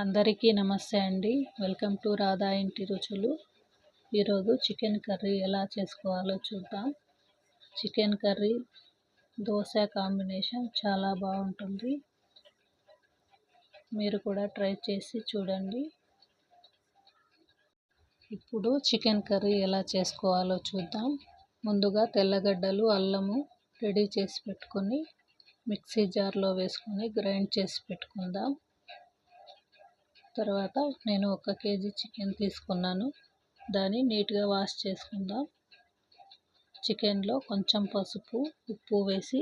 అందరికీ నమస్తే అండి. వెల్కమ్ టు రాధా ఇంటి రుచులు. ఈరోజు చికెన్ కర్రీ ఎలా చేసుకోవాలో చూద్దాం. చికెన్ కర్రీ దోశ కాంబినేషన్ చాలా బాగుంటుంది. మీరు కూడా ట్రై చేసి చూడండి. ఇప్పుడు చికెన్ కర్రీ ఎలా చేసుకోవాలో చూద్దాం. ముందుగా తెల్లగడ్డలు, అల్లము రెడీ చేసి పెట్టుకొని మిక్సీ జార్లో వేసుకొని గ్రైండ్ చేసి పెట్టుకుందాం. తర్వాత నేను 1 కేజీ చికెన్ తీసుకున్నాను. దాన్ని నీట్గా వాష్ చేసుకుందాం. చికెన్లో కొంచెం పసుపు, ఉప్పు వేసి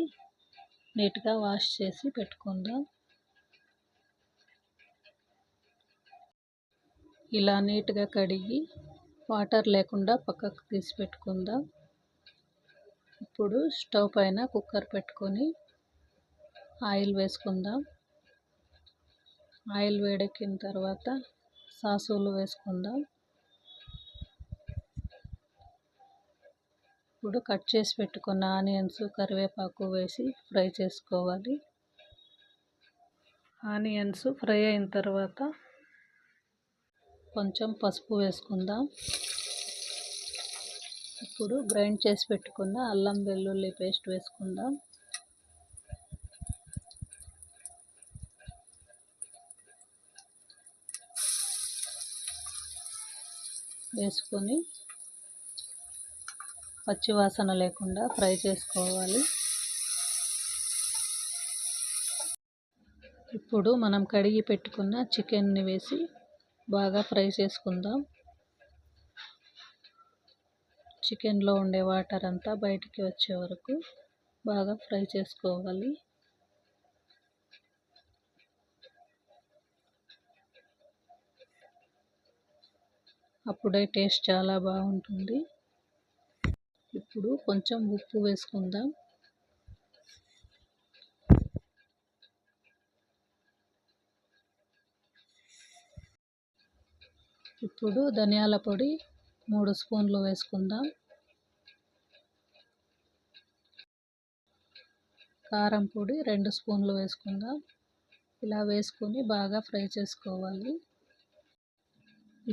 నీట్గా వాష్ చేసి పెట్టుకుందాం. ఇలా నీట్గా కడిగి వాటర్ లేకుండా పక్కకు తీసి పెట్టుకుందాం. ఇప్పుడు స్టవ్ పైన కుక్కర్ పెట్టుకొని ఆయిల్ వేసుకుందాం. ఆయిల్ వేడెక్కిన తర్వాత సాసులు వేసుకుందాం. ఇప్పుడు కట్ చేసి పెట్టుకున్న ఆనియన్స్, కరివేపాకు వేసి ఫ్రై చేసుకోవాలి. ఆనియన్స్ ఫ్రై అయిన తర్వాత కొంచెం పసుపు వేసుకుందాం. ఇప్పుడు గ్రైండ్ చేసి పెట్టుకున్న అల్లం వెల్లుల్లి పేస్ట్ వేసుకుందాం. వేసుకొని పచ్చివాసన లేకుండా ఫ్రై చేసుకోవాలి. ఇప్పుడు మనం కడిగి పెట్టుకున్న చికెన్ని వేసి బాగా ఫ్రై చేసుకుందాం. చికెన్లో ఉండే వాటర్ అంతా బయటికి వచ్చే వరకు బాగా ఫ్రై చేసుకోవాలి. అప్పుడే టేస్ట్ చాలా బాగుంటుంది. ఇప్పుడు కొంచెం ఉప్పు వేసుకుందాం. ఇప్పుడు ధనియాల పొడి 3 స్పూన్లు వేసుకుందాం. కారం పొడి 2 స్పూన్లు వేసుకుందాం. ఇలా వేసుకొని బాగా ఫ్రై చేసుకోవాలి.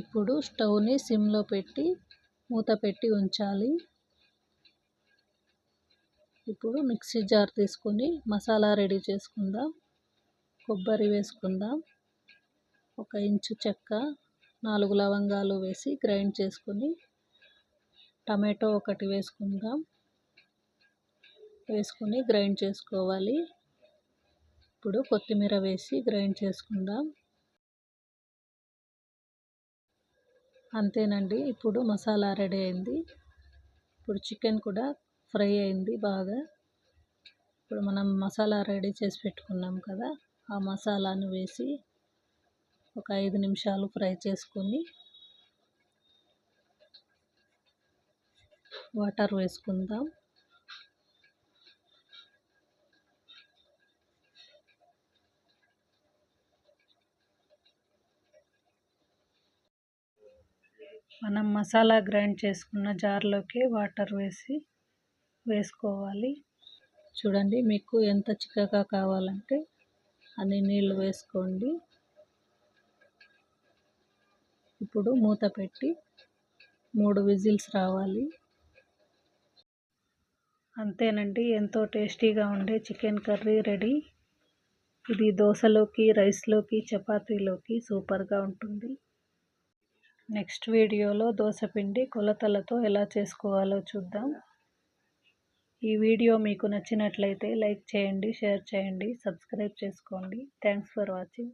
ఇప్పుడు స్టవ్ని సిమ్లో పెట్టి మూత పెట్టి ఉంచాలి. ఇప్పుడు మిక్సీ జార్ తీసుకొని మసాలా రెడీ చేసుకుందాం. కొబ్బరి వేసుకుందాం. 1 ఇంచు చెక్క, 4 లవంగాలు వేసి గ్రైండ్ చేసుకొని టమాటో 1 వేసుకుందాం. వేసుకొని గ్రైండ్ చేసుకోవాలి. ఇప్పుడు కొత్తిమీర వేసి గ్రైండ్ చేసుకుందాం. అంతేనండి, ఇప్పుడు మసాలా రెడీ అయింది. ఇప్పుడు చికెన్ కూడా ఫ్రై అయింది బాగా. ఇప్పుడు మనం మసాలా రెడీ చేసి పెట్టుకున్నాం కదా, ఆ మసాలాను వేసి ఒక 5 నిమిషాలు ఫ్రై చేసుకొని వాటర్ వేసుకుందాం. మనం మసాలా గ్రైండ్ చేసుకున్న జార్లోకి వాటర్ వేసుకోవాలి. చూడండి, మీకు ఎంత చిక్కగా కావాలంటే అన్ని నీళ్ళు వేసుకోండి. ఇప్పుడు మూత పెట్టి 3 విజిల్స్ రావాలి. అంతేనండి, ఎంతో టేస్టీగా ఉండే చికెన్ కర్రీ రెడీ. ఇది దోశలోకి, రైస్లోకి, చపాతీలోకి సూపర్గా ఉంటుంది. నెక్స్ట్ వీడియోలో దోశపిండి కొలతలతో ఎలా చేసుకోవాలో చూద్దాం. ఈ వీడియో మీకు నచ్చినట్లయితే లైక్ చేయండి, షేర్ చేయండి, సబ్స్క్రైబ్ చేసుకోండి. Thanks for watching.